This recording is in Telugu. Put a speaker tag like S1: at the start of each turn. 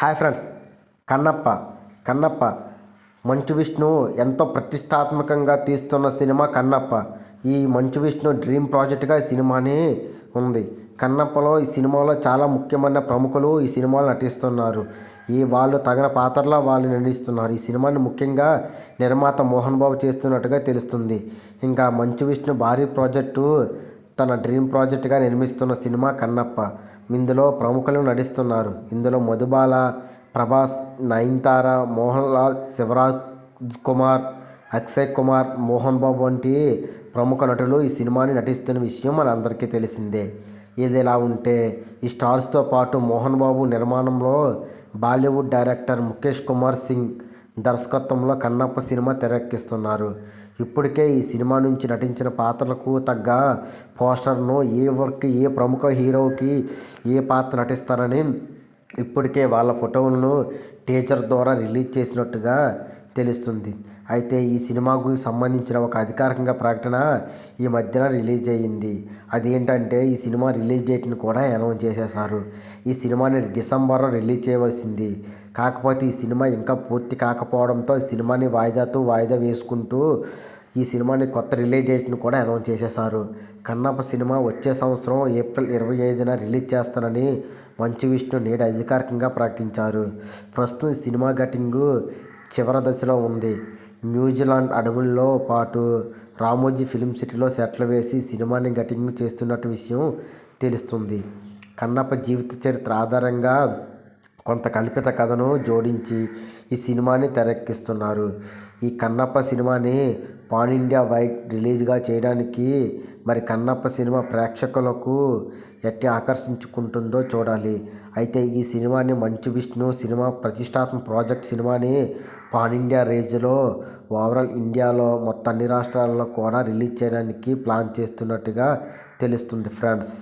S1: Hi friends. కన్నప్ప కన్నప్ప మంచు విష్ణు ఎంతో ప్రతిష్టాత్మకంగా తీస్తున్న సినిమా కన్నప్ప. ఈ మంచు విష్ణు డ్రీమ్ ప్రాజెక్ట్గా ఈ సినిమాని ఉంది. కన్నప్పలో ఈ సినిమాలో చాలా ముఖ్యమైన ప్రముఖులు ఈ సినిమాలో నటిస్తున్నారు. వాళ్ళు తగిన పాత్రలో వాళ్ళు నటిస్తున్నారు. ఈ సినిమాని ముఖ్యంగా నిర్మాత మోహన్ బాబు చేస్తున్నట్టుగా తెలుస్తుంది. ఇంకా మంచు విష్ణు భారీ ప్రాజెక్టు తన డ్రీమ్ ప్రాజెక్ట్గా నిర్మిస్తున్న సినిమా కన్నప్ప. ఇందులో ప్రముఖులు నటిస్తున్నారు. ఇందులో మధుబాల, ప్రభాస్, నయనతార, మోహన్ లాల్, శివరాజ్ కుమార్, అక్షయ్ కుమార్, మోహన్ బాబు వంటి ప్రముఖ నటులు ఈ సినిమాని నటిస్తున్న విషయం మనందరికీ తెలిసిందే. ఇది ఇలా ఉంటే ఈ స్టార్స్తో పాటు మోహన్ బాబు నిర్మాణంలో బాలీవుడ్ డైరెక్టర్ ముఖేష్ కుమార్ సింగ్ దర్శకత్వంలో కన్నప్ప సినిమా తెరకెక్కిస్తున్నారు. ఇప్పటికే ఈ సినిమా నుంచి నటించిన పాత్రలకు తగ్గ పోస్టర్ను ఏ ప్రముఖ హీరోకి ఏ పాత్ర నటిస్తారని ఇప్పటికే వాళ్ళ ఫోటోలను టీజర్ ద్వారా రిలీజ్ చేసినట్టుగా తెలుస్తుంది. అయితే ఈ సినిమాకు సంబంధించిన ఒక అధికారికంగా ప్రకటన ఈ మధ్యన రిలీజ్ అయ్యింది. అదేంటంటే ఈ సినిమా రిలీజ్ డేట్ని కూడా అనౌన్స్ చేసేశారు. ఈ సినిమాని డిసెంబర్లో రిలీజ్ చేయవలసింది. కాకపోతే ఈ సినిమా ఇంకా పూర్తి కాకపోవడంతో ఈ సినిమాని వాయిదా వేసుకుంటూ ఈ సినిమాని కొత్త రిలీజ్ డేట్ని కూడా అనౌన్స్ చేసేశారు. కన్నప్ప సినిమా వచ్చే సంవత్సరం ఏప్రిల్ 25న రిలీజ్ చేస్తానని మంచు విష్ణు నేడు అధికారికంగా ప్రకటించారు. ప్రస్తుతం ఈ సినిమా షూటింగ్ చివరి దశలో ఉంది. న్యూజిలాండ్ అడవుల్లో పాటు రామోజీ ఫిల్మ్ సిటీలో సెట్లు వేసి సినిమాని షూటింగ్ చేస్తున్నట్టు విషయం తెలుస్తుంది. కన్నప్ప జీవిత చరిత్ర ఆధారంగా కొంత కల్పిత కథను జోడించి ఈ సినిమాని తెరకెక్కిస్తున్నారు. ఈ కన్నప్ప సినిమాని పాన్ ఇండియా వైడ్ రిలీజ్గా చేయడానికి మరి కన్నప్ప సినిమా ప్రేక్షకులకు ఎట్టి ఆకర్షించుకుంటుందో చూడాలి. అయితే ఈ సినిమాని మంచు విష్ణు సినిమా ప్రతిష్టాత్మక ప్రాజెక్ట్ సినిమాని పాన్ ఇండియా రేంజ్లో ఓవరాల్ ఇండియాలో మొత్తం అన్ని రాష్ట్రాల్లో కూడా రిలీజ్ చేయడానికి ప్లాన్ చేస్తున్నట్టుగా తెలుస్తుంది ఫ్రెండ్స్.